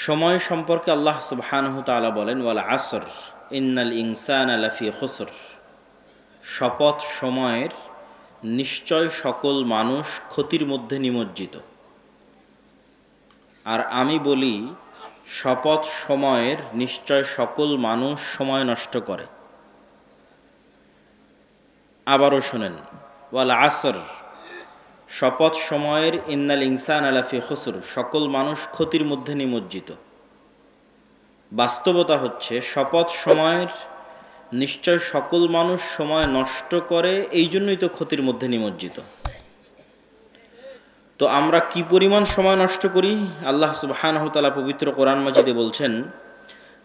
সময় সম্পর্কে আল্লাহ সুবহানাহু তাআলা বলেন, ওয়াল আসর ইন্নাল ইনসানা লাফি খুসর। শপথ সময়ের, নিশ্চয় সকল মানুষ ক্ষতির মধ্যে নিমজ্জিত। আর আমি বলি, শপথ সময়ের, নিশ্চয় সকল মানুষ সময় নষ্ট করে। আবারও শোনেন, ওয়াল আসর, শপথ সময়ের, ইন্নাল ইনসানা লাফি খুসর, সকল মানুষ ক্ষতির মধ্যে নিমজ্জিত। বাস্তবতা হচ্ছে শপথ সময়ের, নিশ্চয় সকল মানুষ সময় নষ্ট করে, এই জন্যই তো ক্ষতির মধ্যে নিমজ্জিত। তো আমরা কি পরিমাণ সময় নষ্ট করি? আল্লাহ সুবহানাহু ওয়া তাআলা পবিত্র কোরআন মাজিদে বলছেন,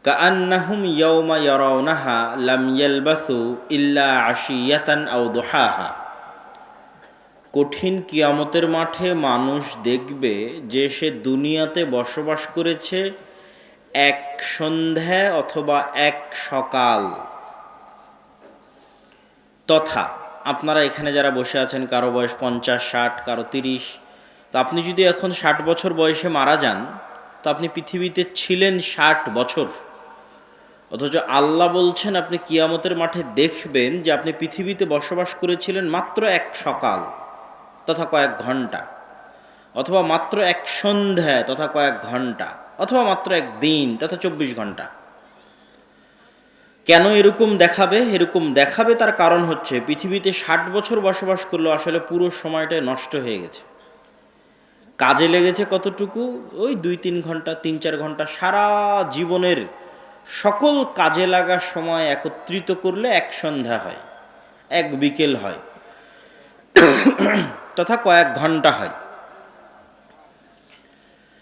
কাআন্নাহুম ইয়াওমা ইয়ারাউনাহা লাম ইয়ালবাসু ইল্লা আশিয়াতান আও দুহাহা। কঠিন কিয়ামতের মাঠে মানুষ দেখবে যে সে দুনিয়াতে বসবাস করেছে এক সন্ধ্যা অথবা এক সকাল। তথা আপনারা এখানে যারা বসে আছেন, কারো বয়স 50, 60, কারো 30, তো আপনি যদি এখন 60 বছর বয়সে মারা যান, তো আপনি পৃথিবীতে ছিলেন 60 বছর। অথচ আল্লাহ বলছেন আপনি কিয়ামতের মাঠে দেখবেন যে আপনি পৃথিবীতে বসবাস করেছিলেন মাত্র এক সকাল তথা কয়েক ঘন্টা, অথবা মাত্র এক সন্ধ্যা তথা কয়েক ঘন্টা, অথবা মাত্র এক দিন তথা 24 ঘন্টা। কেন এরকম দেখাবে? এরকম দেখাবে তার কারণ হচ্ছে পৃথিবীতে 60 বছর বসবাস করলেও আসলে পুরো সময়টাই নষ্ট হয়ে গেছে। কাজে লেগেছে কতটুকু? ওই 2-3 ঘন্টা, 3-4 ঘন্টা। সারা জীবনের সকল কাজে লাগা সময় একত্রিত করলে এক সন্ধ্যা হয়, এক বিকেল হয়, তথা কয়েক ঘন্টা হয়।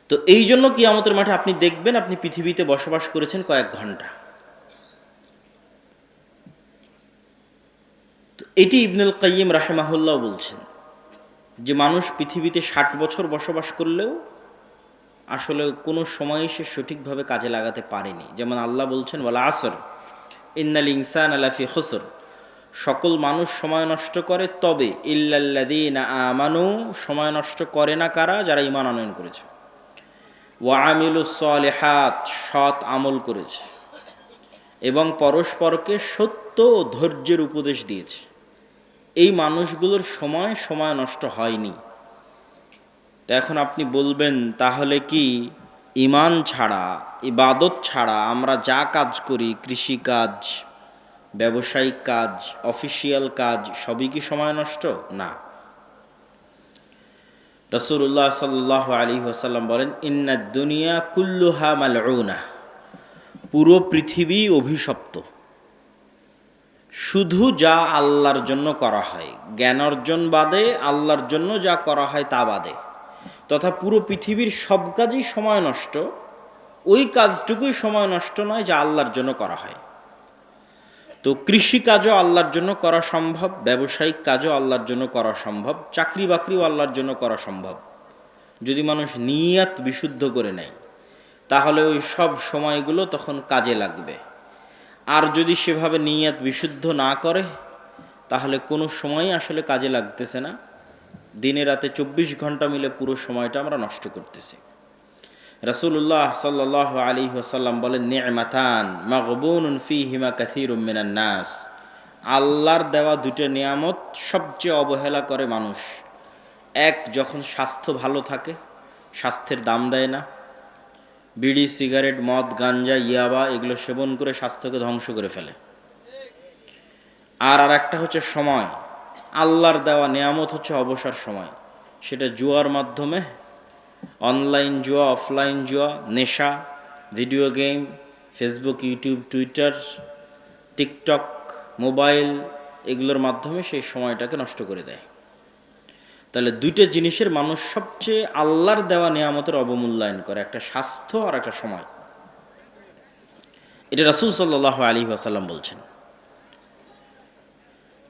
তো এই জন্য কিয়ামতের মাঠে আপনি দেখবেন আপনি পৃথিবীতে বসবাস করেছেন কয়েক ঘন্টা। তো এটি ইবনুল কাইয়িম রাহিমাহুল্লাহ বলছেন যে মানুষ পৃথিবীতে 60 বছর বসবাস করলেও আসলে কোনো সময়ই সে সঠিকভাবে কাজে লাগাতে পারেনি। যেমন আল্লাহ বলছেন, ওয়াল আসর ইন্নাল ইনসানা লাফি খুসর, সকল মানুষ সময় নষ্ট করে, তবে ইল্লাল্লাযীনা আমানু, সময় নষ্ট করে না কারা? যারা ঈমান আনয়ন করেছে, ওয়া আমিলুস সলিহাত, সৎ আমল করেছে, এবং পরস্পরকে সত্য ও ধৈর্যের উপদেশ দিয়েছে। এই মানুষগুলোর সময় নষ্ট হয়নি। তো এখন আপনি বলবেন, তাহলে কি ঈমান ছাড়া, ইবাদত ছাড়া আমরা যা কাজ করি, কৃষিকাজ, ব্যবসায়িক কাজ, অফিসিয়াল কাজ, সবই কি সময় নষ্ট? না। রাসূলুল্লাহ সাল্লাল্লাহু আলাইহি ওয়াসাল্লাম বলেন, ইন্নাদ দুনিয়া কুল্লুহা মালউনা, পুরো পৃথিবী অভিশপ্ত। শুধু যা আল্লাহর জন্য করা হয়, জ্ঞান অর্জন বাদে আল্লাহর জন্য যা করা হয় তা বাদে, তথা পুরো পৃথিবীর সব কাজই সময় নষ্ট, ওই কাজটুকুই সময় নষ্ট নয় যা আল্লাহর জন্য করা হয়। তো কৃষিকাজও আল্লাহর জন্য করা সম্ভব, ব্যবসায়িক কাজও আল্লাহর জন্য করা সম্ভব, চাকরি বাকরিও আল্লাহর জন্য করা সম্ভব, যদি মানুষ নিয়াত বিশুদ্ধ করে নেয়, তাহলে ওই সব সময়গুলো তখন কাজে লাগবে। আর যদি সেভাবে নিয়াত বিশুদ্ধ না করে, তাহলে কোনো সময়ই আসলে কাজে লাগতেছে না। দিনে রাতে 24 ঘন্টা মিলে পুরো সময়টা আমরা নষ্ট করতেছি। রাসূলুল্লাহ সাল্লাল্লাহু আলাইহি ওয়াসাল্লাম বলেন, নি'মাতান মাগবুনুন ফীহিমা কাসীরুম মিনান নাস, আল্লাহর দেওয়া দুটো নিয়ামত সবচেয়ে অবহেলা করে মানুষ। এক, যখন স্বাস্থ্য ভালো থাকে, স্বাস্থ্যের দাম দেয় না, বিড়ি, সিগারেট, মদ, গাঞ্জা, ইয়াবা এগুলো সেবন করে স্বাস্থ্যকে ধ্বংস করে ফেলে। আর একটা হচ্ছে সময়, আল্লাহর দেওয়া নিয়ামত হচ্ছে অবসর সময়, সেটা জুয়ার মাধ্যমে, অনলাইন জুয়া, অফলাইন জুয়া, নেশা, video game, Facebook, YouTube, Twitter, TikTok, mobile, এগুলোর মাধ্যমে সেই সময়টাকে নষ্ট করে দেয়। তাহলে দুইটা জিনিসের মানুষ সবচেয়ে আল্লাহর দেওয়া নিয়ামতের অবমূল্যায়ন করে, একটা স্বাস্থ্য আর একটা সময়। এটা রাসূল সাল্লাল্লাহু আলাইহি ওয়াসাল্লাম বলছেন।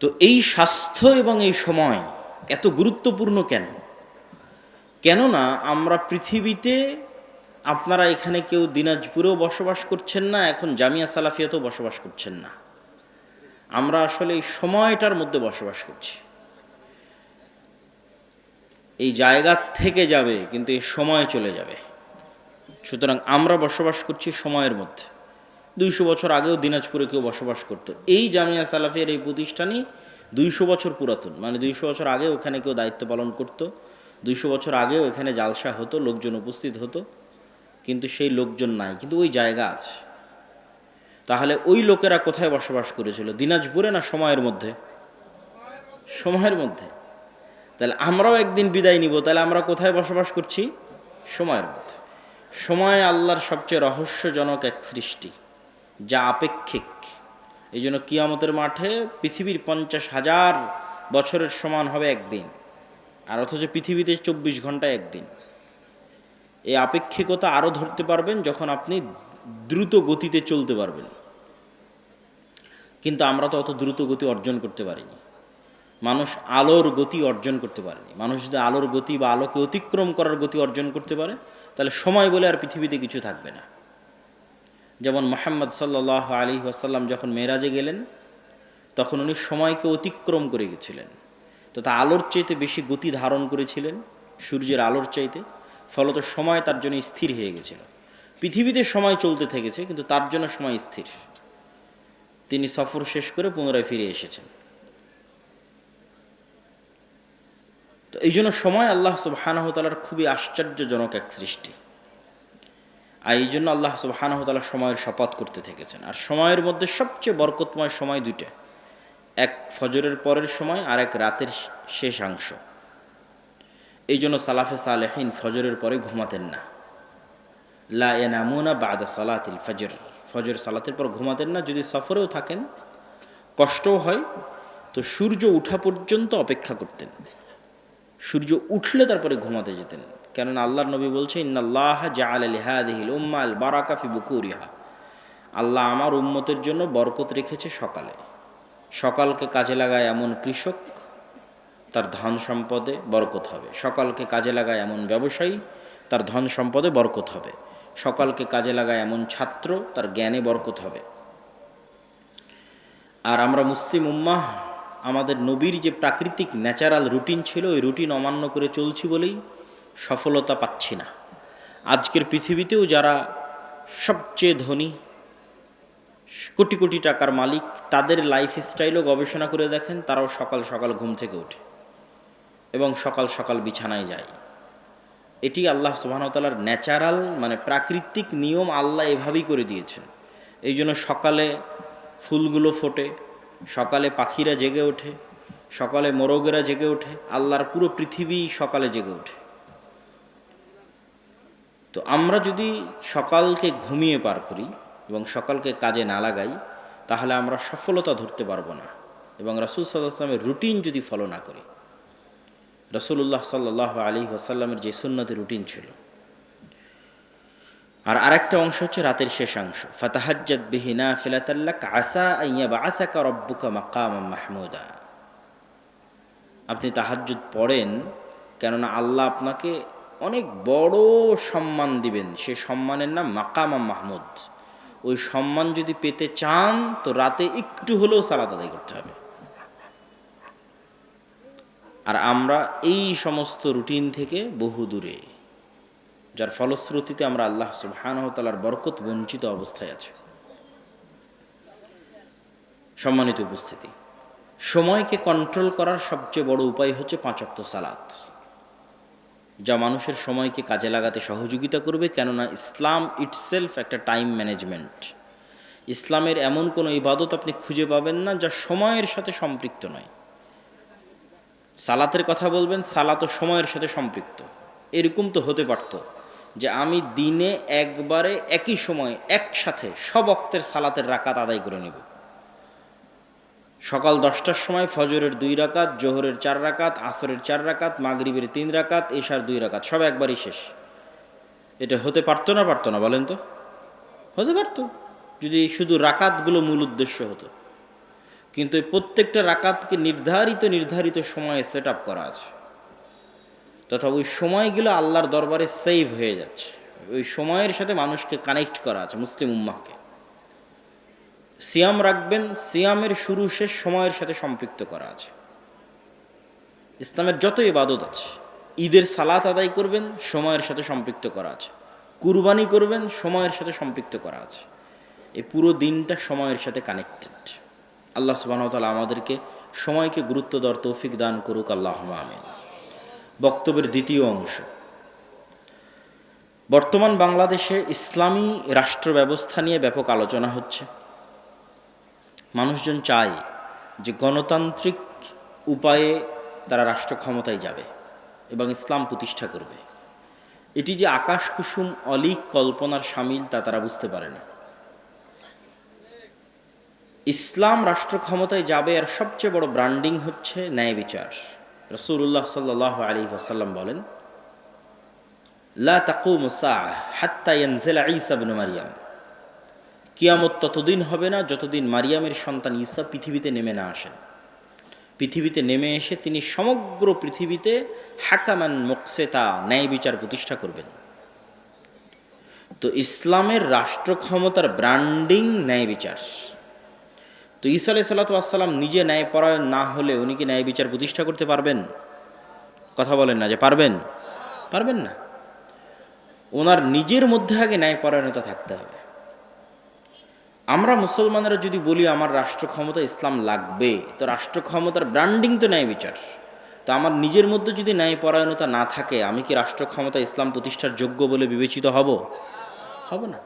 তো এই স্বাস্থ্য এবং এই সময় এত গুরুত্বপূর্ণ কেন? কেননা আমরা পৃথিবীতে, আপনারা এখানে কেউ দিনাজপুরেও বসবাস করছেন না, এখন জামিয়া সালাফিয়াতেও বসবাস করছেন না। আমরা আসলে এই সময়টার মধ্যে বসবাস করছি। এই জায়গা থেকে যাবে, কিন্তু এই সময় চলে যাবে। সুতরাং আমরা বসবাস করছি সময়ের মধ্যে। 200 বছর আগেও দিনাজপুরে কেউ বসবাস করত। এই জামিয়া সালাফিয়ার এই প্রতিষ্ঠানই 200 বছর পুরাতন, মানে 200 বছর আগে ওখানে কেউ দায়িত্ব পালন করত, 200 বছর আগেও এখানে জালসা হতো, লোকজন উপস্থিত হতো, কিন্তু সেই লোকজন নাই, কিন্তু ওই জায়গা আছে। তাহলে ওই লোকেরা কোথায় বসবাস করেছিল? দিনাজপুরে না সময়ের মধ্যে? সময়ের মধ্যে। তাহলে আমরাও একদিন বিদায় নিব, তাহলে আমরা কোথায় বসবাস করছি? সময়ের মধ্যে। সময় আল্লাহর সবচেয়ে রহস্যজনক এক সৃষ্টি, যা আপেক্ষিক। এই জন্য কিয়ামতের মাঠে পৃথিবীর 50,000 বছরের সমান হবে একদিন, আর অথচ পৃথিবীতে 24 ঘন্টায় একদিন। এই আপেক্ষিকতা আরও ধরতে পারবেন যখন আপনি দ্রুত গতিতে চলতে পারবেন, কিন্তু আমরা তো অত দ্রুত গতি অর্জন করতে পারিনি। মানুষ আলোর গতি অর্জন করতে পারেনি। মানুষ যদি আলোর গতি বা আলোকে অতিক্রম করার গতি অর্জন করতে পারে, তাহলে সময় বলে আর পৃথিবীতে কিছু থাকবে না। যেমন মুহাম্মদ সাল্লাল্লাহু আলাইহি ওয়াসাল্লাম যখন মেরাজে গেলেন, তখন উনি সময়কে অতিক্রম করে গেছিলেন, তো তা আলোর চাইতে বেশি গতি ধারণ করেছিলেন, সূর্যের আলোর চাইতে। ফলত সময় তার জন্য স্থির হয়ে গেছিল। পৃথিবীতে সময় চলতে থেকেছে, কিন্তু তার জন্য সময় স্থির। তিনি সফর শেষ করে পুনরায় ফিরে এসেছেন। তো এই জন্য সময় আল্লাহ সুবহানাহু ওয়া তাআলার খুবই আশ্চর্যজনক এক সৃষ্টি। আর এই জন্য আল্লাহ সুবহানাহু ওয়া তাআলা সময়ের শপথ করতে থেকেছেন। আর সময়ের মধ্যে সবচেয়ে বরকতময় সময় দুইটা, এক ফজরের পরের সময়, আর এক রাতের শেষাংশ। এই জন্য সালাফে সালেহিন ফজরের পরে ঘুমাতেন না। লা ইয়ানামুনা বা'দা সালাতিল ফজর, ফজর সালাতের পর ঘুমাতেন না। যদি সফরেও থাকেন, কষ্টও হয়, তো সূর্য উঠা পর্যন্ত অপেক্ষা করতেন। সূর্য উঠলে তারপরে ঘুমাতে যেতেন। কেননা আল্লাহর নবী বলছে, ইন্নাল্লাহা জাআলা লিহাযিহিল উম্মাহ আল বারাকা ফি বুকুরিহা, আল্লাহ আমার উম্মতের জন্য বরকত রেখেছে সকালে। সকালকে কাজে লাগায় এমন কৃষক, তার ধন সম্পদে বরকত হবে। সকালকে কাজে লাগায় এমন ব্যবসায়ী, তার ধন সম্পদে বরকত হবে। সকালকে কাজে লাগায় এমন ছাত্র, তার জ্ঞানে বরকত হবে। আর আমরা মুসলিম উম্মাহ আমাদের নবীর যে প্রাকৃতিক ন্যাচারাল রুটিন ছিল, ওই রুটিন অমান্য করে চলছি বলেই সফলতা পাচ্ছি না। আজকের পৃথিবীতেও যারা সবচেয়ে ধনী, কোটি কোটি টাকার মালিক, তাদের লাইফস্টাইলও গবেষণা করে দেখেন, তারাও সকাল সকাল ঘুম থেকে ওঠে এবং সকাল সকাল বিছানায় যায়। এটি আল্লাহ সুবহানাহু ওয়া তাআলার ন্যাচারাল, মানে প্রাকৃতিক নিয়ম, আল্লাহ এভাবেই করে দিয়েছেন। এই জন্য সকালে ফুলগুলো ফোটে, সকালে পাখিরা জেগে ওঠে, সকালে মোরগেরা জেগে ওঠে, আল্লাহর পুরো পৃথিবী সকালে জেগে ওঠে। তো আমরা যদি সকালকে ঘুমিয়ে পার করি এবং সকালকে কাজে না লাগাই, তাহলে আমরা সফলতা ধরতে পারবো না। এবং রাসূল সাল্লাল্লাহু আলাইহি ওয়াসাল্লামের রুটিন যদি ফলো না করি, রাসূলুল্লাহ সাল্লাল্লাহু আলাইহি ওয়াসাল্লামের যে সুন্নতি রুটিন ছিল। আর আরেকটা অংশ হচ্ছে রাতের শেষাংশ, ফাতাহাজ্জাদ বিহি নাফিলাতাল লাক আসা আন ইয়াবআসাকা রাব্বুকা মাকামান মাহমুদা। আপনি তাহাজ্জুদ পড়েন, কেননা আল্লাহ আপনাকে অনেক বড় সম্মান দিবেন। সে সম্মানের নাম মাকাম মাহমুদ। ওই সম্মান যদি পেতে চান, তো রাতে একটু হলেও সালাত আদায় করতে হবে। আর আমরা এই সমস্ত রুটিন থেকে বহু দূরে, যার ফলশ্রুতিতে আমরা আল্লাহ সুবহানাহু ওয়া তাআলার বরকত বঞ্চিত অবস্থায় আছি। সম্মানিত উপস্থিতি, সময়কে কন্ট্রোল করার সবচেয়ে বড় উপায় হচ্ছে 5 ওয়াক্ত সালাত, যা মানুষের সময়কে কাজে লাগাতে সহযোগিতা করবে। কেননা ইসলাম ইটসেলফ একটা টাইম ম্যানেজমেন্ট। ইসলামের এমন কোনো ইবাদত আপনি খুঁজে পাবেন না যা সময়ের সাথে সম্পৃক্ত নয়। সালাতের কথা বলবেন, সালাতও সময়ের সাথে সম্পৃক্ত। এরকম তো হতে পারত যে আমি দিনে একবারে একই সময় একসাথে সব ওয়াক্তের সালাতের রাকাত আদায় করে নেব। সকাল 10টার সময় ফজরের 2 রাকাত, জোহরের 4 রাকাত, আসরের 4 রাকাত, মাগরিবের 3 রাকাত, এশার 2 রাকাত, সব একবারই শেষ। এটা হতে পারতো না? পারতো না? বলেন তো। হতে পারতো যদি শুধু রাকাতগুলো মূল উদ্দেশ্য হতো। কিন্তু এই প্রত্যেকটা রাকাতকে নির্ধারিত সময়ে সেট আপ করা আছে, তথা ওই সময়গুলো আল্লাহর দরবারে সেভ হয়ে যাচ্ছে। ওই সময়ের সাথে মানুষকে কানেক্ট করা আছে, মুসলিম উম্মাহকে। সিয়াম রাখবেন, সিয়ামের শুরু শেষ সময়ের সাথে সম্পৃক্ত করা আছে। ইসলামের যত ইবাদত আছে, ঈদের সালাত আদায় করবেন, সময়ের সাথে সম্পৃক্ত করা আছে। কুরবানি করবেন, সময়ের সাথে সম্পৃক্ত করা আছে। এই পুরো দিনটা সময়ের সাথে কানেক্টেড। আল্লাহ সুবহানাহু ওয়া তাআলা আমাদেরকে সময়কে গুরুত্ব দেওয়ার তৌফিক দান করুক, আল্লাহুম্মা আমিন। বক্তব্যের দ্বিতীয় অংশ। বর্তমান বাংলাদেশে ইসলামী রাষ্ট্র ব্যবস্থা নিয়ে ব্যাপক আলোচনা হচ্ছে। মানুষজন চায় যে গণতান্ত্রিক উপায়ে তারা রাষ্ট্র ক্ষমতায় যাবে এবং ইসলাম প্রতিষ্ঠা করবে। এটি যে আকাশ কুসুম অলীক কল্পনার শামিল তা তারা বুঝতে পারে না। ইসলাম রাষ্ট্র ক্ষমতায় যাবে আর সবচেয়ে বড় ব্র্যান্ডিং হচ্ছে ন্যায় বিচার। রাসূলুল্লাহ সাল্লাল্লাহু আলাইহি ওয়াসাল্লাম বলেন, লা তাকুমু সাআহ হাত্তা ইয়ানজিলা ঈসা ইবনে মারইয়াম। কিয়ামত ততদিন হবে না যতদিন মারিয়ামের সন্তান ঈসা পৃথিবীতে নেমে না আসেন। পৃথিবীতে নেমে এসে তিনি সমগ্র পৃথিবীতে হাকামান মুকসিতা, ন্যায় বিচার প্রতিষ্ঠা করবেন। তো ইসলামের রাষ্ট্র ক্ষমতার ব্র্যান্ডিং ন্যায় বিচার। তো ঈসা আলাইহিস সালাতু ওয়াস সালাম নিজে ন্যায়পরায়ণ না হলে উনি কি ন্যায় বিচার প্রতিষ্ঠা করতে পারবেন? কথা বলেন না যে পারবেন, পারবেন না। ওনার নিজের মধ্যে আগে ন্যায়পরায়ণতা থাকতে হবে। আমরা মুসলমানেরা যদি বলি আমার রাষ্ট্র ক্ষমতা ইসলাম লাগবে, তো রাষ্ট্র ক্ষমতার ব্র্যান্ডিং তো ন্যায় বিচার। তো আমার নিজের মধ্যে যদি ন্যায়পরায়ণতা না থাকে, আমি কি রাষ্ট্র ক্ষমতা ইসলাম প্রতিষ্ঠার যোগ্য বলে বিবেচিত হব? হব না।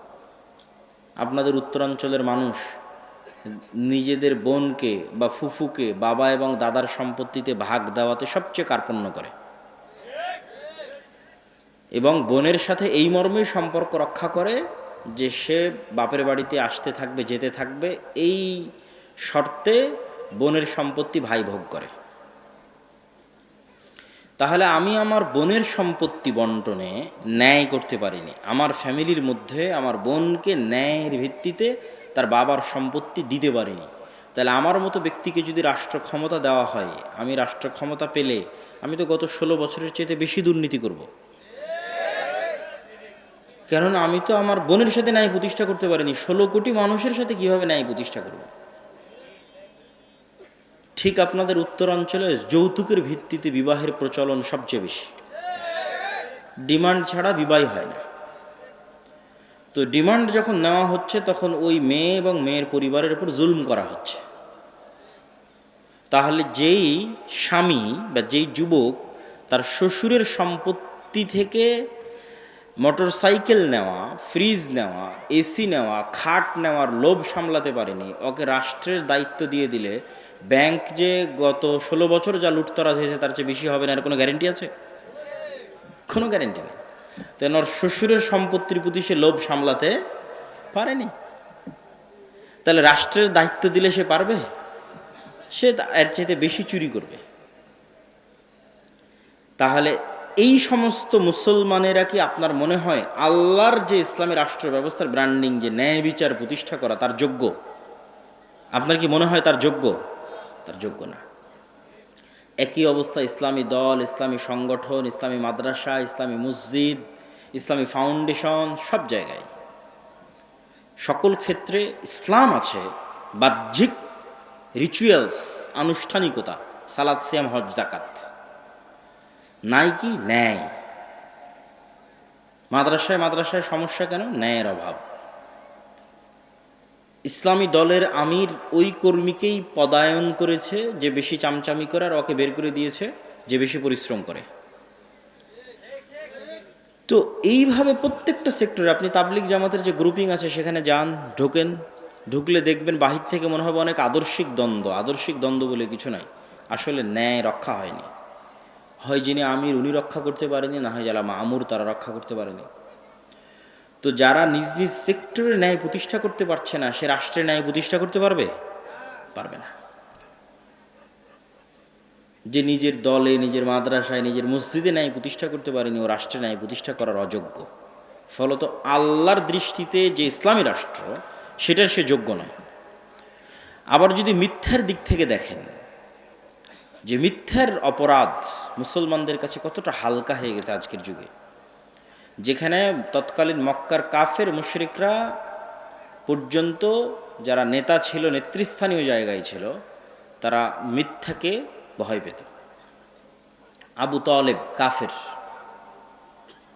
আপনাদের উত্তরাঞ্চলের মানুষ নিজেদের বোনকে বা ফুফুকে বাবা এবং দাদার সম্পত্তিতে ভাগ দেওয়াতে সবচেয়ে কার্পণ্য করে এবং বোনের সাথে এই মর্মেই সম্পর্ক রক্ষা করে যে সে বাপের বাড়িতে আসতে থাকবে, যেতে থাকবে, এই শর্তে বোনের সম্পত্তি ভাই ভোগ করে। তাহলে আমি আমার বোনের সম্পত্তি বন্টনে ন্যায় করতে পারিনি। আমার ফ্যামিলির মধ্যে আমার বোনকে ন্যায়ের ভিত্তিতে তার বাবার সম্পত্তি দিতে পারিনি। তাহলে আমার মতো ব্যক্তিকে যদি রাষ্ট্র ক্ষমতা দেওয়া হয়, আমি রাষ্ট্র ক্ষমতা পেলে আমি তো গত 16 বছরের চেয়ে বেশি দুর্নীতি করব। কেননা আমি তো আমার বোনের সাথে ন্যায় প্রতিষ্ঠা করতে পারিনি, 16 কোটি মানুষের সাথে কিভাবে ন্যায় প্রতিষ্ঠা করব? ঠিক আপনাদের উত্তরাঞ্চলে যৌতুকের ভিত্তিতে বিবাহের প্রচলন সবচেয়ে বেশি। ডিমান্ড ছাড়া বিবাহ হয় না। তো ডিমান্ড যখন নেওয়া হচ্ছে তখন ওই মেয়ে এবং মেয়ের পরিবারের উপর জুলুম করা হচ্ছে। তাহলে যেই স্বামী বা যেই যুবক তার শ্বশুরের সম্পত্তি থেকে মোটরসাইকেল নেওয়া, ফ্রিজ নেওয়া, এসি নেওয়া, খাট নেওয়ার লোভ সামলাতে পারেনি, ওকে রাষ্ট্রের দায়িত্ব দিয়ে দিলে ব্যাংক যে গত 16 বছর যা লুটতরাজ হয়েছে তার চেয়ে বেশি হবে না, এর কোনো গ্যারেন্টি আছে? কোনো গ্যারেন্টি নেই। তেন ওর শ্বশুরের সম্পত্তির প্রতি সে লোভ সামলাতে পারেনি। তাহলে রাষ্ট্রের দায়িত্ব দিলে সে পারবে? সে এর চাইতে বেশি চুরি করবে। তাহলে এই সমস্ত মুসলমানেরা কি আপনার মনে হয় আল্লাহর যে ইসলামী রাষ্ট্র ব্যবস্থার ব্র্যান্ডিং, যে ন্যায় বিচার প্রতিষ্ঠা করা, তার যোগ্য? আপনার কি মনে হয় তার যোগ্য? তার যোগ্য না। একই অবস্থা ইসলামী দল, ইসলামী সংগঠন, ইসলামী মাদ্রাসা, ইসলামী মসজিদ, ইসলামী ফাউন্ডেশন, সব জায়গায় সকল ক্ষেত্রে ইসলাম আছে, বাহ্যিক রিচুয়ালস, আনুষ্ঠানিকতা, সালাত, সিয়াম, হজ, যাকাত, নাই কি ন্যায়। মাদ্রাসায় সমস্যা কেন? ন্যায়ের অভাব। ইসলামী দলের আমির ওই কর্মীকেই পদায়ন করেছে যে বেশি চামচামি করে, আর ওকে বের করে দিয়েছে যে বেশি পরিশ্রম করে। তো এইভাবে প্রত্যেকটা সেক্টরে আপনি তাবলিগ জামাতের যে গ্রুপিং আছে সেখানে যান, ঢোকেন, ঢুকলে দেখবেন বাহির থেকে মনে হবে অনেক আদর্শিক দ্বন্দ্ব। আদর্শিক দ্বন্দ্ব বলে কিছু নাই, আসলে ন্যায় রক্ষা হয়নি। হয় যিনি আমির উনি রক্ষা করতে পারেনি, না হয় যারা মামুর তারা রক্ষা করতে পারেনি। তো যারা নিজ নিজ সেক্টরে ন্যায় প্রতিষ্ঠা করতে পারছে না, সে রাষ্ট্রে ন্যায় প্রতিষ্ঠা করতে পারবে? পারবে না। যে নিজের দলে, নিজের মাদ্রাসায়, নিজের মসজিদে ন্যায় প্রতিষ্ঠা করতে পারেনি, ও রাষ্ট্রে ন্যায় প্রতিষ্ঠা করার অযোগ্য। ফলত আল্লাহর দৃষ্টিতে যে ইসলামী রাষ্ট্র, সেটার সে যোগ্য নয়। আবার যদি মিথ্যার দিক থেকে দেখেন, যে মিথ্যার অপরাধ মুসলমানদের কাছে কতটা হালকা হয়ে গেছে আজকের যুগে, যেখানে তৎকালীন মক্কার কাফের মুশরিকরা পর্যন্ত যারা নেতা ছিল, নেতৃস্থানীয় জায়গায় ছিল, তারা মিথ্যাকে ভয় পেত। আবু তালেব কাফের,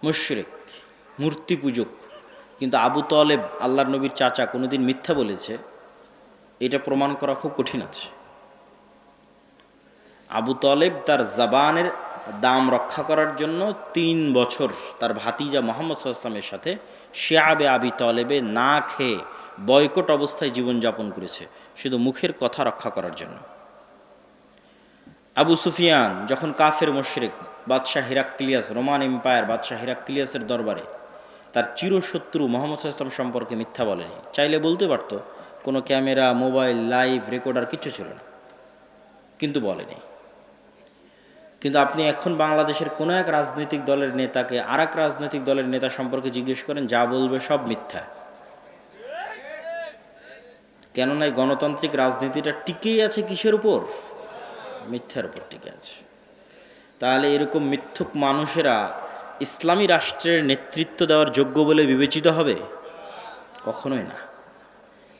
মুশরিক, মূর্তি পূজক। কিন্তু আবু তালেব আল্লাহর নবীর চাচা কোনোদিন মিথ্যা বলেছে এটা প্রমাণ করা খুব কঠিন আছে। আবু তালেব তার জবানের দাম রক্ষা করার জন্য ৩ বছর তার ভাতিজা মুহাম্মদ সাল্লাল্লাহু আলাইহি ওয়াসাল্লামের সাথে শিয়াবে আবি তালেবে না খেয়ে বয়কট অবস্থায় জীবনযাপন করেছে, শুধু মুখের কথা রক্ষা করার জন্য। আবু সুফিয়ান যখন কাফের মুশরিক, বাদশাহ হিরাক্লিয়াস, রোমান এম্পায়ার বাদশাহ হিরাক্লিয়াসের দরবারে তার চিরশত্রু মুহাম্মদ সাল্লাল্লাহু আলাইহি ওয়াসাল্লাম সম্পর্কে মিথ্যা বলেনি। চাইলে বলতে পারতো, কোনো ক্যামেরা, মোবাইল, লাইভ রেকর্ডার কিচ্ছু ছিল না, কিন্তু বলেনি। কিন্তু আপনি এখন বাংলাদেশের কোনো এক রাজনৈতিক দলের নেতাকে আর এক রাজনৈতিক দলের নেতা সম্পর্কে জিজ্ঞেস করেন, যা বলবে সব মিথ্যা। কেননা এই গণতান্ত্রিক রাজনীতিটা টিকেই আছে কিসের উপর? মিথ্যার উপর টিকে আছে। তাহলে এরকম মিথ্যুক মানুষেরা ইসলামী রাষ্ট্রের নেতৃত্ব দেওয়ার যোগ্য বলে বিবেচিত হবে? কখনোই না।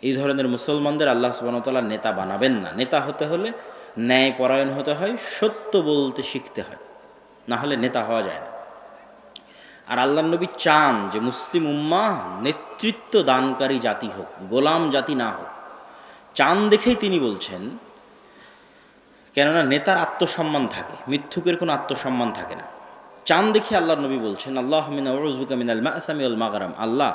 এই ধরনের মুসলমানদের আল্লাহ সুবহানাহু ওয়া তাআলা নেতা বানাবেন না। নেতা হতে হলে ন্যায়পরায়ণ হতে হয়, সত্য বলতে শিখতে হয়, না হলে নেতা হওয়া যায় না। আর আল্লাহর নবী চান যে মুসলিম উম্মাহ নেতৃত্ব দানকারী জাতি হোক, গোলাম জাতি না হোক। চান দেখেই তিনি বলছেন, কেননা নেতার আত্মসম্মান থাকে, মিথ্যুকের কোনো আত্মসম্মান থাকে না। চান দেখে আল্লাহর নবী বলছেন, আল্লাহুম্মা আউযু বিকা মিনাল মা'সামি ওয়াল মাগরাম, আল্লাহ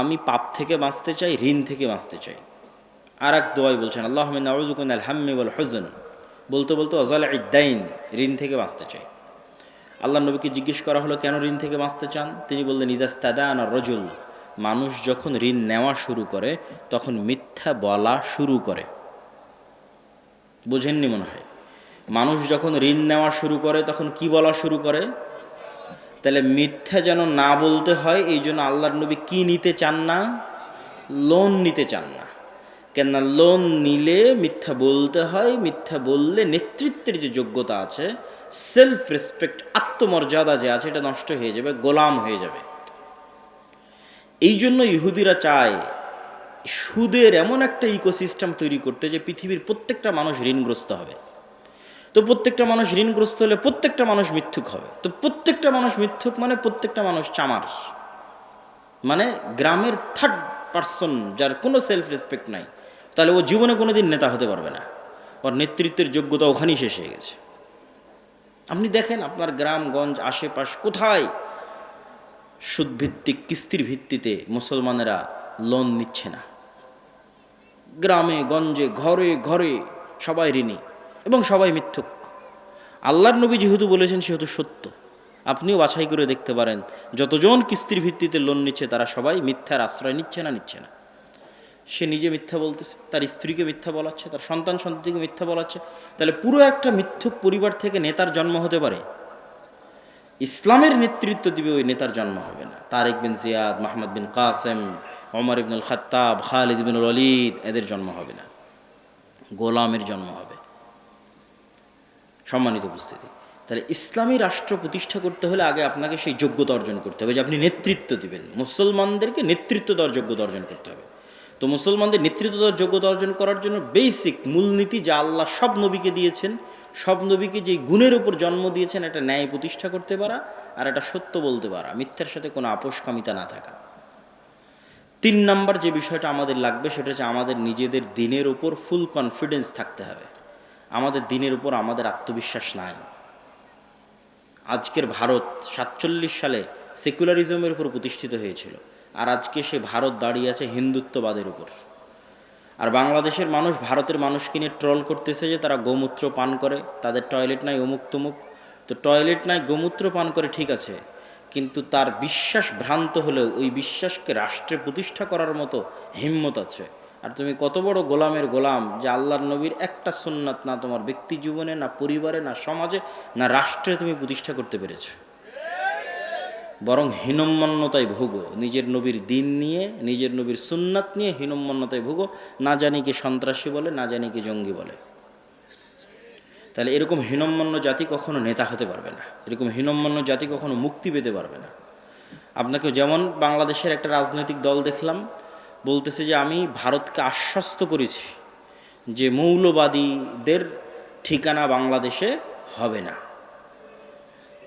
আমি পাপ থেকে বাঁচতে চাই, ঋণ থেকে বাঁচতে চাই। আর এক দোয়াই বলছেন, আল্লাহুম্মা আউযু বিকা মিনাল হাম্মি ওয়াল হুজন, বলতে বলতে ওয়াজালা'id দাইন, ঋণ থেকে বাঁচতে চাই। আল্লাহর নবীকে জিজ্ঞেস করা হলো, কেন ঋণ থেকে বাঁচতে চান? তিনি বললেন, ইজাস্তাদানা রাজুল, মানুষ যখন ঋণ নেওয়া শুরু করে তখন মিথ্যা বলা শুরু করে। বোঝেননি মনে হয়? মানুষ যখন ঋণ নেওয়া শুরু করে তখন কি বলা শুরু করে? তাহলে মিথ্যা যেন না বলতে হয়, এই জন্য আল্লাহর নবী কি নিতে চান না? লোন নিতে চান না। কেননা লোন নিলে মিথ্যা বলতে হয়, মিথ্যা বললে নেতৃত্বের যে যোগ্যতা আছে, সেলফ রেসপেক্ট, আত্মমর্যাদা যে আছে, এটা নষ্ট হয়ে যাবে, গোলাম হয়ে যাবে। এই জন্য ইহুদিরা চায় সুদের এমন একটা ইকোসিস্টেম তৈরি করতে যে পৃথিবীর প্রত্যেকটা মানুষ ঋণগ্রস্ত হবে। তো প্রত্যেকটা মানুষ ঋণগ্রস্ত হলে প্রত্যেকটা মানুষ মিথ্যুক হবে। তো প্রত্যেকটা মানুষ মিথ্যুক মানে প্রত্যেকটা মানুষ চামার, মানে গ্রামের থার্ড পারসন, যার কোনো সেলফ রেসপেক্ট নাই। তাহলে ও জীবনে কোনো দিন নেতা হতে পারবে না, ওর নেতৃত্বের যোগ্যতা ওখানেই শেষ হয়ে গেছে। আপনি দেখেন আপনার গ্রামগঞ্জ আশেপাশ কোথায় সুদভিত্তিক কিস্তির ভিত্তিতে মুসলমানেরা লোন নিচ্ছে না? গ্রামে গঞ্জে ঘরে ঘরে সবাই ঋণী এবং সবাই মিথ্যুক। আল্লাহর নবী যেহেতু বলেছেন সেহেতু সত্য। আপনিও বাছাই করে দেখতে পারেন, যতজন কিস্তির ভিত্তিতে লোন নিচ্ছে তারা সবাই মিথ্যার আশ্রয় নিচ্ছে না? নিচ্ছে না। সে নিজে মিথ্যা বলতেছে, তার স্ত্রীকে মিথ্যা বলাচ্ছে, তার সন্তান সন্ততিকে মিথ্যা বলাচ্ছে। তাহলে পুরো একটা মিথ্যুক পরিবার থেকে নেতার জন্ম হতে পারে? ইসলামের নেতৃত্ব দিবে ওই নেতার জন্ম হবে না। তারেক বিন জিয়াদ, মোহাম্মদ বিন কাসেম, ওমর ইবনুল খাত্তাব, খালিদ ইবনুল ওয়ালিদ, এদের জন্ম হবে না, গোলামের জন্ম হবে। সম্মানিত উপস্থিতি, তাহলে ইসলামী রাষ্ট্র প্রতিষ্ঠা করতে হলে আগে আপনাকে সেই যোগ্যতা অর্জন করতে হবে যে আপনি নেতৃত্ব দিবেন, মুসলমানদেরকে নেতৃত্ব দেওয়ার যোগ্যতা অর্জন করতে হবে। তো মুসলমানদের নেতৃত্ব দেওয়ার যোগ্যতা অর্জন করার জন্য বেসিক মূলনীতি যা আল্লাহ সব নবীকে দিয়েছেন, সব নবীকে যেই গুণের উপর জন্ম দিয়েছেন, একটা ন্যায় প্রতিষ্ঠা করতে পারা আর একটা সত্য বলতে পারা, মিথ্যার সাথে কোনো আপোষকামিতা না থাকা। 3 নাম্বার যে বিষয়টা আমাদের লাগবে সেটা হচ্ছে আমাদের নিজেদের দিনের উপর ফুল কনফিডেন্স থাকতে হবে। আমাদের দিনের উপর আমাদের আত্মবিশ্বাস নাই। আজকের ভারত 47 সালে সেকুলারিজমের উপর প্রতিষ্ঠিত হয়েছিল, আর আজকে সে ভারত দাঁড়িয়ে আছে হিন্দুত্ববাদের উপর। আর বাংলাদেশের মানুষ ভারতের মানুষকে নিয়ে ট্রল করতেছে যে তারা গোমূত্র পান করে, তাদের টয়লেট নাই, অমুক তমুক। তো টয়লেট নাই, গোমূত্র পান করে, ঠিক আছে, কিন্তু তার বিশ্বাস ভ্রান্ত হলেও ওই বিশ্বাসকে রাষ্ট্রে প্রতিষ্ঠা করার মতো হিম্মত আছে। আর তুমি কত বড় গোলামের গোলাম যে আল্লাহর নবীর একটা সুন্নাত না তোমার ব্যক্তি জীবনে, না পরিবারে, না সমাজে, না রাষ্ট্রে তুমি প্রতিষ্ঠা করতে পেরেছ। বরং হীনম্মন্যতায় ভোগো, নিজের নবীর দিন নিয়ে, নিজের নবীর সুন্নাত নিয়ে হীনম্মন্যতায় ভোগো। না জানি কি সন্ত্রাসী বলে, না জানি কি জঙ্গি বলে। তাহলে এরকম হীনম্মন্য জাতি কখনো নেতা হতে পারবে না, এরকম হীনম্মন্য জাতি কখনো মুক্তি পেতে পারবে না। আপনাকে যেমন বাংলাদেশের একটা রাজনৈতিক দল দেখলাম বলতেছে যে আমি ভারতকে আশ্বস্ত করেছি যে মৌলবাদীদের ঠিকানা বাংলাদেশে হবে না।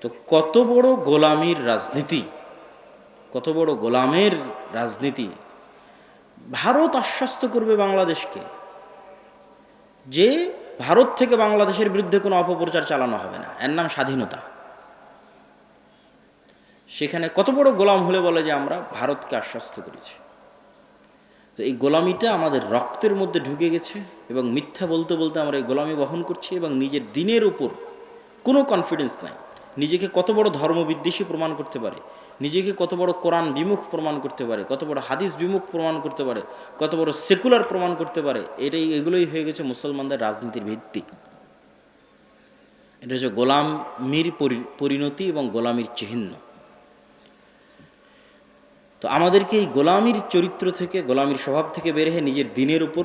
তো কত বড় গোলামির রাজনীতি! কত বড় গোলামের রাজনীতি। ভারত আশ্বস্ত করবে বাংলাদেশকে যে ভারত থেকে বাংলাদেশের বিরুদ্ধে কোনো অপপ্রচার চালানো হবে না, এর নাম স্বাধীনতা। সেখানে কত বড় গোলাম হলে বলে যে আমরা ভারতকে আশ্বস্ত করেছি। তো এই গোলামিটা আমাদের রক্তের মধ্যে ঢুকে গেছে এবং মিথ্যা বলতে বলতে আমরা এই গোলামি বহন করছি এবং নিজের দিনের উপর কোনো কনফিডেন্স নাই। নিজেকে কত বড় ধর্মবিদ্বেষী প্রমাণ করতে পারে, নিজেকে কত বড় কোরআন বিমুখ প্রমাণ করতে পারে, কত বড় হাদিস বিমুখ প্রমাণ করতে পারে, কত বড় সেকুলার প্রমাণ করতে পারে, এগুলোই হয়ে গেছে মুসলমানদের রাজনীতির ভিত্তি। এটা হচ্ছে গোলামির পরিণতি এবং গোলামির চিহ্ন। তো আমাদেরকে এই গোলামির চরিত্র থেকে, গোলামির স্বভাব থেকে বের হয়ে নিজের দিনের উপর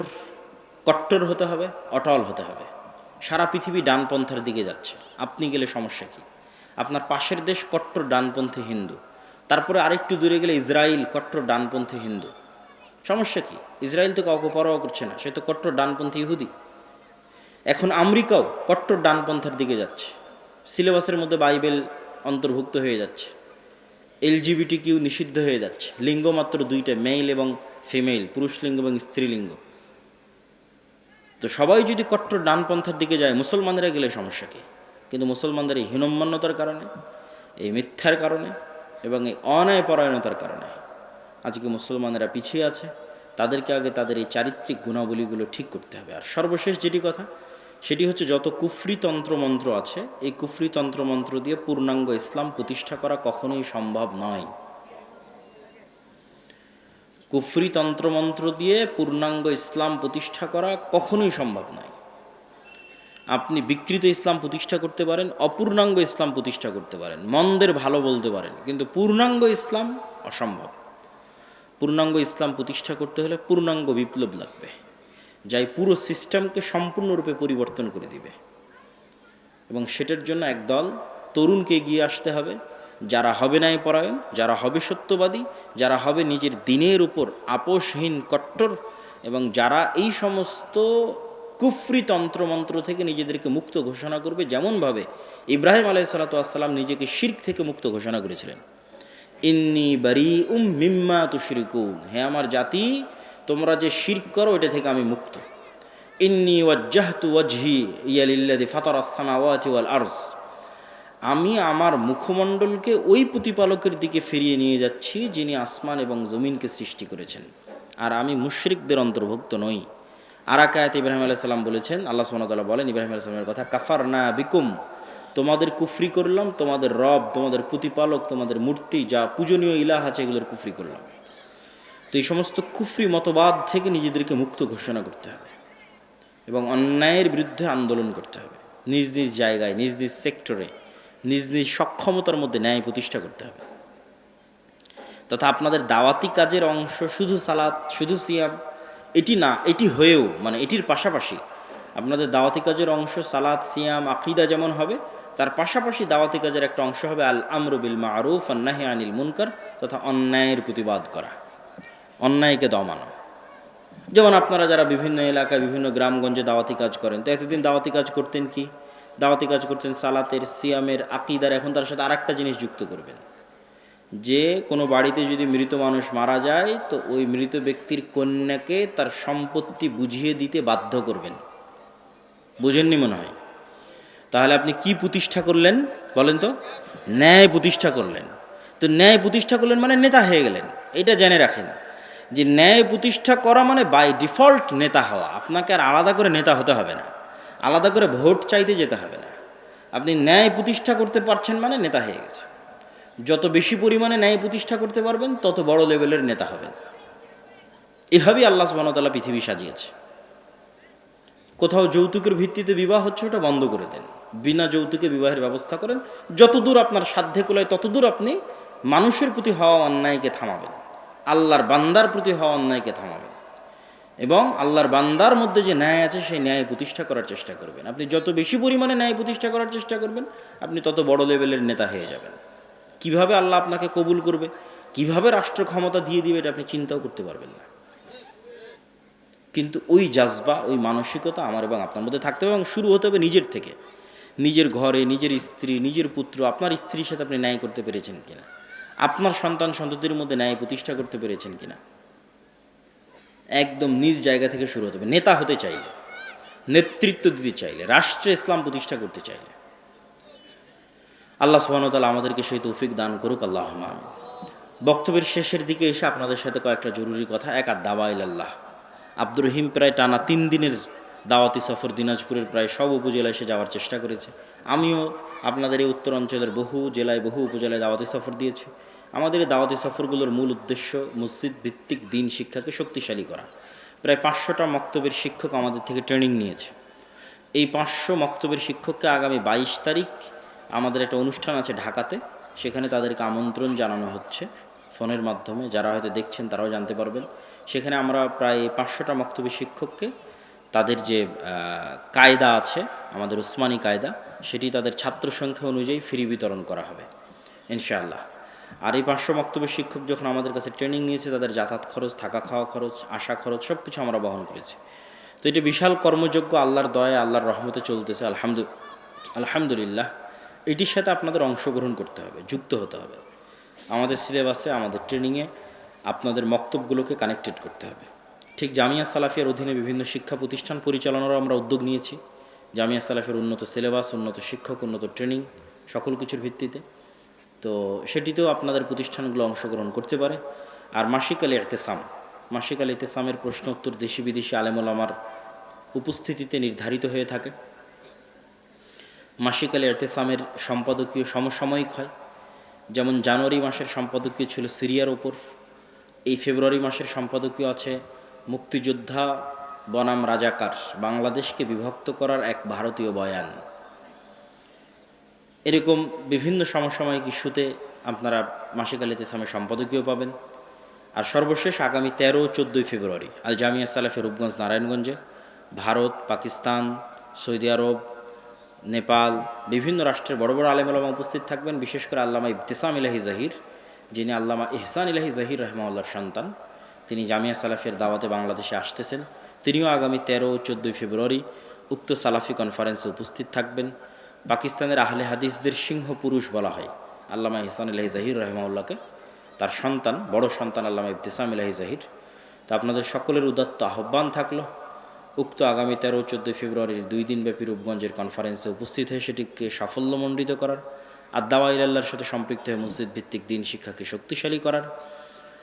কট্টর হতে হবে, অটল হতে হবে। সারা পৃথিবী ডানপন্থার দিকে যাচ্ছে, আপনি গেলে সমস্যা কি? আপনার পাশের দেশ কট্টর ডানপন্থী হিন্দু, তারপরে আরেকটু দূরে গেলে ইসরায়েল কট্টর ডানপন্থী হিন্দু, সমস্যা কি? ইসরায়েল তো কাউকে পরোয়া করছে না, সে তো কট্টর ডানপন্থী ইহুদি। এখন আমেরিকাও কট্টর ডানপন্থার দিকে যাচ্ছে, সিলেবাসের মধ্যে বাইবেল অন্তর্ভুক্ত হয়ে যাচ্ছে, LGBTQ নিষিদ্ধ হয়ে যাচ্ছে, লিঙ্গ মাত্র দুইটা, মেল এবং ফিমেল, পুরুষ লিঙ্গ এবং স্ত্রীলিঙ্গ। তো সবাই যদি কট্টর ডানপন্থার দিকে যায়, মুসলমানেরা গেলে সমস্যা কী? কিন্তু মুসলমানদের এই হীনম্মান্যতার কারণে, এই মিথ্যার কারণে এবং এই অন্যায়পরায়ণতার কারণে আজকে মুসলমানেরা পিছিয়ে আছে। তাদেরকে আগে তাদের এই চারিত্রিক গুণাবলীগুলো ঠিক করতে হবে। আর সর্বশেষ যেটি কথা, সেটি হচ্ছে যত কুফরি তন্ত্রমন্ত্র আছে, এই কুফরি তন্ত্রমন্ত্র দিয়ে পূর্ণাঙ্গ ইসলাম প্রতিষ্ঠা করা কখনোই সম্ভব নয়। কুফরি তন্ত্রমন্ত্র দিয়ে পূর্ণাঙ্গ ইসলাম প্রতিষ্ঠা করা কখনোই সম্ভব নয়। আপনি বিকৃত ইসলাম প্রতিষ্ঠা করতে পারেন, অপূর্ণাঙ্গ ইসলাম প্রতিষ্ঠা করতে পারেন, মন্দের ভালো বলতে পারেন, কিন্তু পূর্ণাঙ্গ ইসলাম অসম্ভব। পূর্ণাঙ্গ ইসলাম প্রতিষ্ঠা করতে হলে পূর্ণাঙ্গ বিপ্লব লাগবে, যাই পুরো সিস্টেমকে সম্পূর্ণরূপে পরিবর্তন করে দিবে। এবং সেটার জন্য একদল তরুণকে এগিয়ে আসতে হবে, যারা হবে ন্যায়পরায়ণ, যারা হবে সত্যবাদী, যারা হবে নিজের দিনের উপর আপোষহীন কট্টর, এবং যারা এই সমস্ত কুফরি তন্ত্রমন্ত্র থেকে নিজেদেরকে মুক্ত ঘোষণা করবে, যেমনভাবে ইব্রাহিম আলাইহিসসালাম নিজেকে শিরক থেকে মুক্ত ঘোষণা করেছিলেন। ইন্নী বারীউম মিম্মা তুশরিকুন, হে আমার জাতি, তোমরা যে শিরক করো এটা থেকে আমি মুক্ত। ইন্নী ওয়াজ্জাহতু ওয়াজহি লিল্লাযী ফাতারাস সামাওয়াতি ওয়াল আরজ, আমি আমার মুখমণ্ডলকে ওই প্রতিপালকের দিকে ফিরিয়ে নিয়ে যাচ্ছি যিনি আসমান এবং জমিনকে সৃষ্টি করেছেন, আর আমি মুশরিকদের অন্তর্ভুক্ত নই। আর এক আয়াতে ইব্রাহিম আলাইহিস সালাম বলেছেন, আল্লাহ সুবহানাহু ওয়া তাআলা বলেন ইব্রাহিম আলাইহিস সালামের কথা, কাফারনা বিকুম, তোমাদের কুফরি করলাম, তোমাদের রব, তোমাদের প্রতিপালক, তোমাদের মূর্তি, যা পূজনীয় ইলাহ আছে এগুলোর কুফরি করলাম। তো এই সমস্ত কুফরি মতবাদ থেকে নিজেদেরকে মুক্ত ঘোষণা করতে হবে এবং অন্যায়ের বিরুদ্ধে আন্দোলন করতে হবে। নিজ নিজ জায়গায়, নিজ নিজ সেক্টরে, নিজ নিজ সক্ষমতার মধ্যে ন্যায় প্রতিষ্ঠা করতে হবে। তথা আপনাদের দাওয়াতি কাজের অংশ শুধু সালাত, শুধু সিয়াম এটি না, এটি হয়েও মানে এটির পাশাপাশি আপনাদের দাওয়াতি কাজের অংশ সালাত, সিয়াম, আকীদা যেমন হবে, তার পাশাপাশি দাওয়াতি কাজের একটা অংশ হবে আল আমরু বিল মারুফ ওয়ান নাহি আনিল মুনকার, তথা অন্যায়ের প্রতিবাদ করা, অন্যায়কে দমানো। যেমন আপনারা যারা বিভিন্ন এলাকায়, বিভিন্ন গ্রামগঞ্জে দাওয়াতি কাজ করেন, তো এতদিন দাওয়াতি কাজ করতেন কি? দাওয়াতি কাজ করতেন সালাতের, সিয়ামের, আকীদার। এখন তার সাথে আরেকটা জিনিস যুক্ত করবেন, যে কোনো বাড়িতে যদি মৃত মানুষ মারা যায়, তো ওই মৃত ব্যক্তির কন্যাকে তার সম্পত্তি বুঝিয়ে দিতে বাধ্য করবেন। বুঝেননি মনে হয়? তাহলে আপনি কি প্রতিষ্ঠা করলেন বলেন তো? ন্যায় প্রতিষ্ঠা করলেন। তো ন্যায় প্রতিষ্ঠা করলেন মানে নেতা হয়ে গেলেন। এটা জেনে রাখেন যে ন্যায় প্রতিষ্ঠা করা মানে বাই ডিফল্ট নেতা হওয়া। আপনাকে আর আলাদা করে নেতা হতে হবে না, আলাদা করে ভোট চাইতে যেতে হবে না। আপনি ন্যায় প্রতিষ্ঠা করতে পারছেন মানে নেতা হয়ে গেছে। যত বেশি পরিমাণে ন্যায় প্রতিষ্ঠা করতে পারবেন তত বড় লেভেলের নেতা হবেন। এভাবেই আল্লাহ সুবহানাহু ওয়া তাআলা পৃথিবী সাজিয়েছে। কোথাও যৌতুকের ভিত্তিতে বিবাহ হচ্ছে, ওটা বন্ধ করে দেন, বিনা যৌতুকে বিবাহের ব্যবস্থা করেন। যতদূর আপনার সাধ্যে কুলায় ততদূর আপনি মানুষের প্রতি হওয়া অন্যায়কে থামাবেন, আল্লাহর বান্দার প্রতি হওয়া অন্যায়কে থামাবেন, এবং আল্লাহর বান্দার মধ্যে যে ন্যায় আছে সেই ন্যায় প্রতিষ্ঠা করার চেষ্টা করবেন। আপনি যত বেশি পরিমাণে ন্যায় প্রতিষ্ঠা করার চেষ্টা করবেন, আপনি তত বড় লেভেলের নেতা হয়ে যাবেন। কিভাবে আল্লাহ আপনাকে কবুল করবে, কিভাবে রাষ্ট্র ক্ষমতা দিয়ে দিবে, এটা আপনি চিন্তাও করতে পারবেন না। কিন্তু ওই জাজবা, ওই মানসিকতা আমার এবং আপনার মধ্যে থাকতে হবে, এবং শুরু হতে হবে নিজের থেকে। নিজের ঘরে, নিজের স্ত্রী, নিজের পুত্র, আপনার স্ত্রীর সাথে আপনি ন্যায় করতে পেরেছেন কিনা, আপনার সন্তান সন্ততির মধ্যে ন্যায় প্রতিষ্ঠা করতে পেরেছেন কিনা? একদম নিজ জায়গা থেকে শুরু হতে হবে। নেতা হতে চাইলে, নেতৃত্ব দিতে চাইলে, রাষ্ট্রে ইসলাম প্রতিষ্ঠা করতে চাইলে। আল্লাহ সুবহানাহু ওয়া তাআলা আমাদেরকে সেই তৌফিক দান করুক, আল্লাহুম্মা আমিন। বক্তব্যের শেষের দিকে এসে আপনাদের সাথে কয়েকটা জরুরি কথা। এক, আদ-দাওয়া ইলাল্লাহ। আব্দুর রহিম প্রায় টানা 3 দিনের দাওয়াতি সফর দিনাজপুরের প্রায় সব উপজেলায় এসে যাওয়ার চেষ্টা করেছে। আমিও আপনাদের এই উত্তর অঞ্চলের বহু জেলায়, বহু উপজেলায় দাওয়াতি সফর দিয়েছি। আমাদের এই দাওয়াতি সফরগুলোর মূল উদ্দেশ্য মসজিদ ভিত্তিক দিন শিক্ষাকে শক্তিশালী করা। প্রায় 500টা মক্তবের শিক্ষক আমাদের থেকে ট্রেনিং নিয়েছে। এই 500 মক্তবের শিক্ষককে আগামী 22 তারিখ আমাদের একটা অনুষ্ঠান আছে ঢাকাতে, সেখানে তাদেরকে আমন্ত্রণ জানানো হচ্ছে ফোনের মাধ্যমে। যারা হয়তো দেখছেন তারাও জানতে পারবেন। সেখানে আমরা প্রায় 500টা মক্তবী শিক্ষককে তাদের যে কায়দা আছে, আমাদের উসমানী কায়দা, সেটি তাদের ছাত্র সংখ্যা অনুযায়ী ফ্রি বিতরণ করা হবে ইনশাআল্লাহ। আর এই 500 মক্তবের শিক্ষক যখন আমাদের কাছে ট্রেনিং নিয়েছে, তাদের যাতায়াত খরচ, থাকা খাওয়া খরচ, আসা খরচ সব কিছু আমরা বহন করেছি। তো এটা বিশাল কর্মযোগ্য, আল্লাহর দয়া, আল্লাহর রহমতে চলতেছে আলহামদুলিল্লাহ। এটির সাথে আপনাদের অংশগ্রহণ করতে হবে, যুক্ত হতে হবে। আমাদের সিলেবাসে, আমাদের ট্রেনিংয়ে আপনাদের মক্তবগুলোকে কানেক্টেড করতে হবে। ঠিক জামিয়া সালাফিয়ার অধীনে বিভিন্ন শিক্ষা প্রতিষ্ঠান পরিচালনারও আমরা উদ্যোগ নিয়েছি। জামিয়া সালাফিয়ার উন্নত সিলেবাস, উন্নত শিক্ষক, উন্নত ট্রেনিং, সকল কিছুর ভিত্তিতে। তো সেটিতেও আপনাদের প্রতিষ্ঠানগুলো অংশগ্রহণ করতে পারে। আর মাসিক আল ইতিসাম, মাসিক আল ইতিসামের প্রশ্ন উত্তর দেশি বিদেশি আলেম ওলামার উপস্থিতিতে নির্ধারিত হয়ে থাকে। মাসিক আল ইতিসামের সম্পাদকীয় সমসাময়িক হয়। যেমন জানুয়ারি মাসের সম্পাদকীয় ছিল সিরিয়ার ওপর, এই ফেব্রুয়ারি মাসের সম্পাদকীয় আছে মুক্তিযোদ্ধা বনাম রাজাকার, বাংলাদেশকে বিভক্ত করার এক ভারতীয় বয়ান। এরকম বিভিন্ন সমসাময়িক ইস্যুতে আপনারা মাসিক আল ইতিসামের সম্পাদকীয় পাবেন। আর সর্বশেষ আগামী 13 ও 14 ফেব্রুয়ারি আল জামিয়া সালাফিয়া রূপগঞ্জ নারায়ণগঞ্জে ভারত, পাকিস্তান, সৌদি আরব, নেপাল, বিভিন্ন রাষ্ট্রের বড় বড় আলেম ওলামা উপস্থিত থাকবেন। বিশেষ করে আল্লামা ইবতিসাম ইলাহি জাহির, যিনি আল্লামা ইহসান ইলাহি জাহির রাহমাহুল্লাহর সন্তান, তিনি জামিয়া সালাফিয়ার দাওয়াতে বাংলাদেশে আসতেছেন। তিনিও আগামী 13 ও 14 ফেব্রুয়ারি উক্ত সালাফি কনফারেন্সে উপস্থিত থাকবেন। পাকিস্তানের আহলে হাদিসদের সিংহ পুরুষ বলা হয় আল্লামা ইহসান ইলাহি জাহির রাহমাহুল্লাহকে, তার সন্তান, বড় সন্তান আল্লামা ইবতিসাম ইলাহি জাহির। তা আপনাদের সকলের উদাত্ত আহ্বান থাকলো উক্ত আগামী 13 ও 14 ফেব্রুয়ারির 2 দিনব্যাপী রূপগঞ্জের কনফারেন্সে উপস্থিত হয়ে সেটিকে সাফল্যমণ্ডিত করার, আর দাওয়া ইলাল্লাহর সাথে সম্পৃক্ত হয়ে মসজিদ ভিত্তিক দিন শিক্ষাকে শক্তিশালী করার।